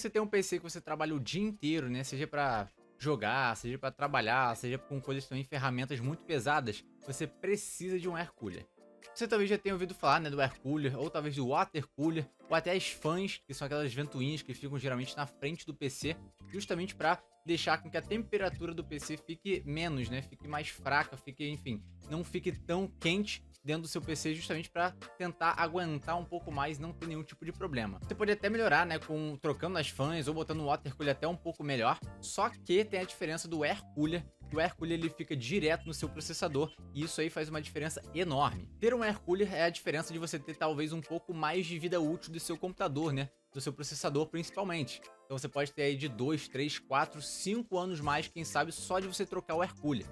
você tem um PC que você trabalha o dia inteiro, né? Seja pra jogar, seja pra trabalhar, seja com coisas também, ferramentas muito pesadas, você precisa de um air cooler. Você talvez já tenha ouvido falar, né, do air cooler, ou talvez do water cooler, ou até as fãs, que são aquelas ventoinhas que ficam geralmente na frente do PC, justamente para deixar com que a temperatura do PC fique menos, né, fique mais fraca, fique, enfim, não fique tão quente dentro do seu PC, justamente para tentar aguentar um pouco mais e não ter nenhum tipo de problema. Você pode até melhorar, né, com trocando as fãs ou botando o water cooler até um pouco melhor, só que tem a diferença do air cooler. O air cooler ele fica direto no seu processador e isso aí faz uma diferença enorme. Ter um air cooler é a diferença de você ter talvez um pouco mais de vida útil do seu computador, né? Do seu processador principalmente. Então você pode ter aí de 2, 3, 4, 5 anos mais, quem sabe, só de você trocar o air cooler.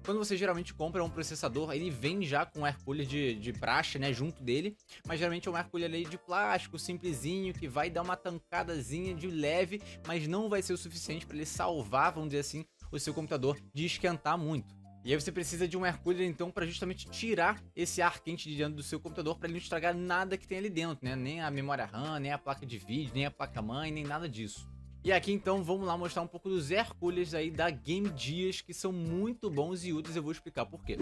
Quando você geralmente compra um processador, ele vem já com um air cooler de praxe, né, junto dele, mas geralmente é um air cooler ali de plástico, simplesinho, que vai dar uma tancadazinha de leve, mas não vai ser o suficiente para ele salvar, vamos dizer assim, o seu computador de esquentar muito. E aí você precisa de um air cooler então para justamente tirar esse ar quente de dentro do seu computador para ele não estragar nada que tem ali dentro, né? Nem a memória RAM, nem a placa de vídeo, nem a placa-mãe, nem nada disso. E aqui então vamos lá mostrar um pouco dos air coolers aí da Game Dias, que são muito bons e úteis, eu vou explicar por quê.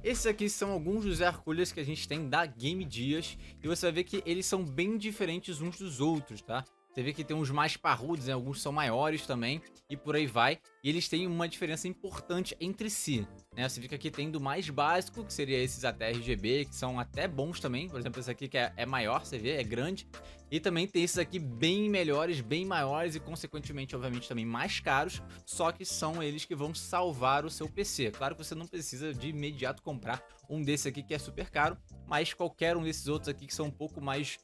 Esses aqui são alguns dos air coolers que a gente tem da Game Dias e você vai ver que eles são bem diferentes uns dos outros, tá? Você vê que tem uns mais parrudos, né? Alguns são maiores também e por aí vai. E eles têm uma diferença importante entre si, né? Você vê que aqui tem do mais básico, que seria esses até RGB, que são até bons também. Por exemplo, esse aqui que é maior, você vê, é grande. E também tem esses aqui bem melhores, bem maiores e consequentemente, obviamente, também mais caros. Só que são eles que vão salvar o seu PC. Claro que você não precisa de imediato comprar um desse aqui que é super caro, mas qualquer um desses outros aqui que são um pouco mais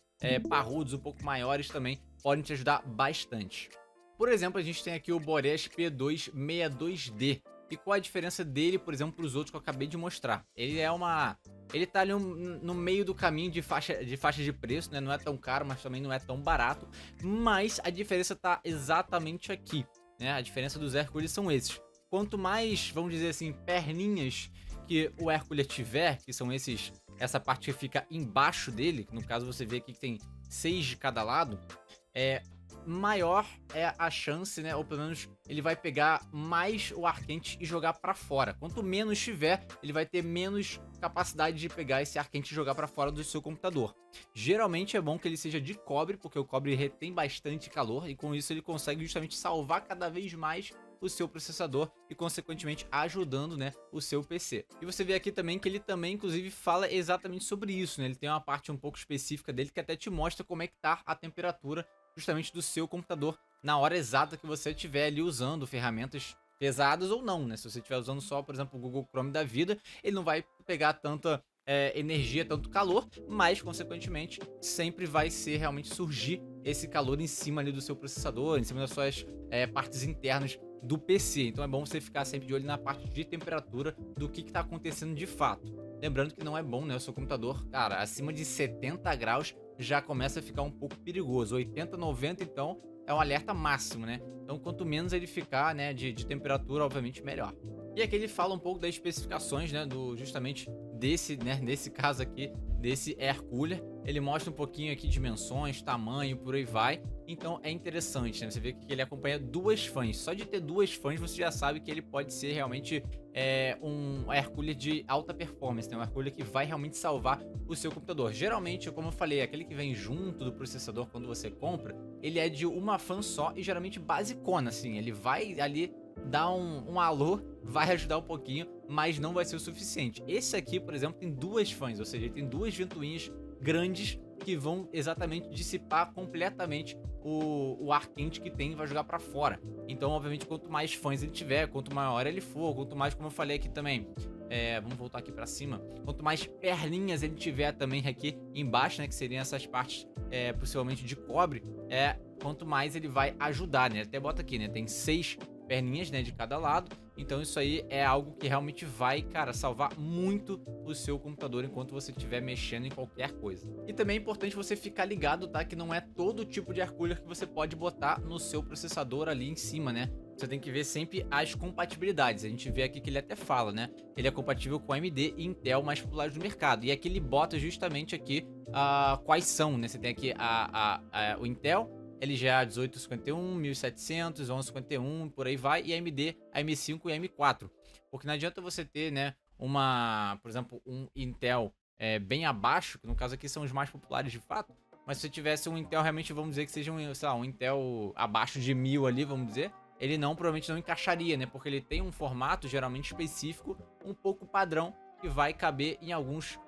parrudos, um pouco maiores também, podem te ajudar bastante. Por exemplo, a gente tem aqui o Boreas P262D. E qual a diferença dele, por exemplo, para os outros que eu acabei de mostrar? Ele tá ali no meio do caminho de faixa de preço, né? Não é tão caro, mas também não é tão barato. Mas a diferença tá exatamente aqui, né? A diferença dos air coolers são esses. Quanto mais, vamos dizer assim, perninhas que o air cooler tiver, que são essa parte que fica embaixo dele, que no caso você vê aqui que tem 6 de cada lado, maior é a chance, né? Ou pelo menos ele vai pegar mais o ar quente e jogar para fora. Quanto menos tiver, ele vai ter menos capacidade de pegar esse ar quente e jogar para fora do seu computador. Geralmente é bom que ele seja de cobre, porque o cobre retém bastante calor e com isso ele consegue justamente salvar cada vez mais o seu processador e consequentemente ajudando, né, o seu PC. E você vê aqui também que ele também inclusive fala exatamente sobre isso, né? Ele tem uma parte um pouco específica dele que até te mostra como é que tá a temperatura justamente do seu computador na hora exata que você estiver ali usando ferramentas pesadas ou não, né? Se você estiver usando só, por exemplo, o Google Chrome da vida, ele não vai pegar tanta energia, tanto calor, mas consequentemente sempre vai ser realmente surgir esse calor em cima ali do seu processador, em cima das suas partes internas do PC. Então é bom você ficar sempre de olho na parte de temperatura do que está acontecendo de fato. Lembrando que não é bom, né? O seu computador, cara, acima de 70 graus já começa a ficar um pouco perigoso. 80, 90, então, é um alerta máximo, né? Então, quanto menos ele ficar, né, de temperatura, obviamente, melhor. E aqui ele fala um pouco das especificações, né, justamente desse, né, nesse caso aqui, desse air cooler. Ele mostra um pouquinho aqui dimensões, tamanho, por aí vai. Então é interessante, né? Você vê que ele acompanha 2 fãs. Só de ter 2 fãs você já sabe que ele pode ser realmente um air cooler de alta performance, né? Um air cooler que vai realmente salvar o seu computador. Geralmente, como eu falei, aquele que vem junto do processador quando você compra, ele é de uma fã só e geralmente basicona, assim. Ele vai ali dar um alô, vai ajudar um pouquinho, mas não vai ser o suficiente. Esse aqui, por exemplo, tem 2 fãs, ou seja, ele tem 2 ventoinhas grandes que vão exatamente dissipar completamente o ar quente que tem e vai jogar para fora. Então, obviamente, quanto mais fãs ele tiver, quanto maior ele for, quanto mais, como eu falei aqui também, vamos voltar aqui para cima, quanto mais perninhas ele tiver também aqui embaixo, né, que seriam essas partes possivelmente de cobre, quanto mais ele vai ajudar, né? Até bota aqui, né? Tem 6 perninhas, né, de cada lado. Então isso aí é algo que realmente vai, cara, salvar muito o seu computador enquanto você estiver mexendo em qualquer coisa. E também é importante você ficar ligado, tá, que não é todo tipo de air cooler que você pode botar no seu processador ali em cima, né? Você tem que ver sempre as compatibilidades. A gente vê aqui que ele até fala, né? Ele é compatível com AMD e Intel mais populares do mercado. E aqui ele bota justamente aqui quais são, né? Você tem aqui o Intel, LGA 1851, 1700, 1151, por aí vai, e AMD, a M5 e a M4. Porque não adianta você ter, né, por exemplo, um Intel bem abaixo, que no caso aqui são os mais populares de fato, mas se você tivesse um Intel realmente, vamos dizer que seja um, sei lá, um Intel abaixo de 1000 ali, vamos dizer, ele provavelmente não encaixaria, né, porque ele tem um formato geralmente específico, um pouco padrão, que vai caber em alguns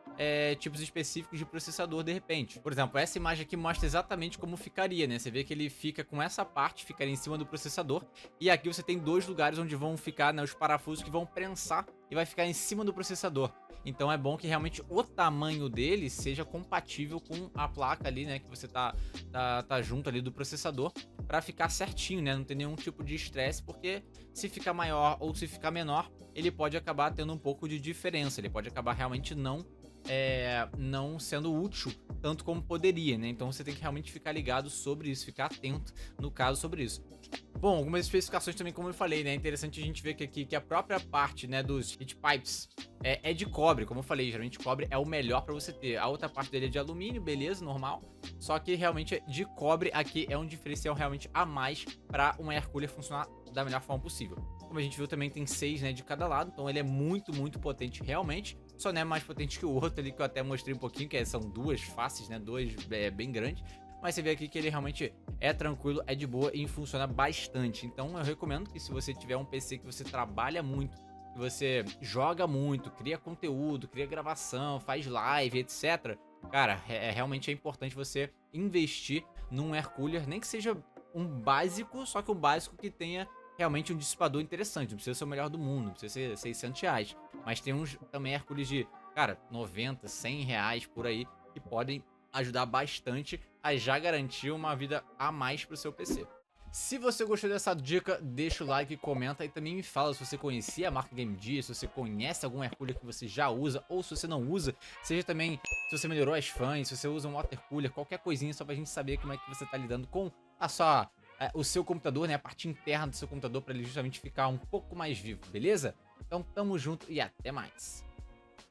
tipos específicos de processador de repente. Por exemplo, essa imagem aqui mostra exatamente como ficaria, né? Você vê que ele fica com essa parte, ficaria em cima do processador, e aqui você tem dois lugares onde vão ficar, né, os parafusos que vão prensar e vai ficar em cima do processador. Então é bom que realmente o tamanho dele seja compatível com a placa ali, né, que você tá junto ali do processador, para ficar certinho, né? Não ter nenhum tipo de estresse, porque se ficar maior ou se ficar menor, ele pode acabar tendo um pouco de diferença, ele pode acabar realmente não sendo útil tanto como poderia, né? Então você tem que realmente ficar ligado sobre isso, ficar atento no caso sobre isso. Bom, algumas especificações também, como eu falei, né? É interessante a gente ver que aqui que a própria parte, né, dos heat pipes é de cobre, como eu falei, geralmente cobre é o melhor para você ter. A outra parte dele é de alumínio, beleza, normal. Só que realmente de cobre aqui é um diferencial realmente a mais para um air cooler funcionar da melhor forma possível. Como a gente viu também tem 6, né, de cada lado, então ele é muito, muito potente realmente. Só não é mais potente que o outro ali, que eu até mostrei um pouquinho, que são duas faces, né, dois bem grandes. Mas você vê aqui que ele realmente é tranquilo, é de boa e funciona bastante. Então eu recomendo que se você tiver um PC que você trabalha muito, que você joga muito, cria conteúdo, cria gravação, faz live, etc. Cara, realmente é importante você investir num air cooler, nem que seja um básico, só que um básico que tenha realmente um dissipador interessante. Não precisa ser o melhor do mundo, não precisa ser 600 reais. Mas tem uns também air coolers de, cara, 90, 100 reais por aí, que podem ajudar bastante a já garantir uma vida a mais pro seu PC. Se você gostou dessa dica, deixa o like, comenta e também me fala se você conhecia a marca Game Gear, se você conhece algum air cooler que você já usa ou se você não usa, seja também se você melhorou as fãs, se você usa um water cooler, qualquer coisinha só pra gente saber como é que você tá lidando com o seu computador, né, a parte interna do seu computador, para ele justamente ficar um pouco mais vivo, beleza? Então tamo junto e até mais.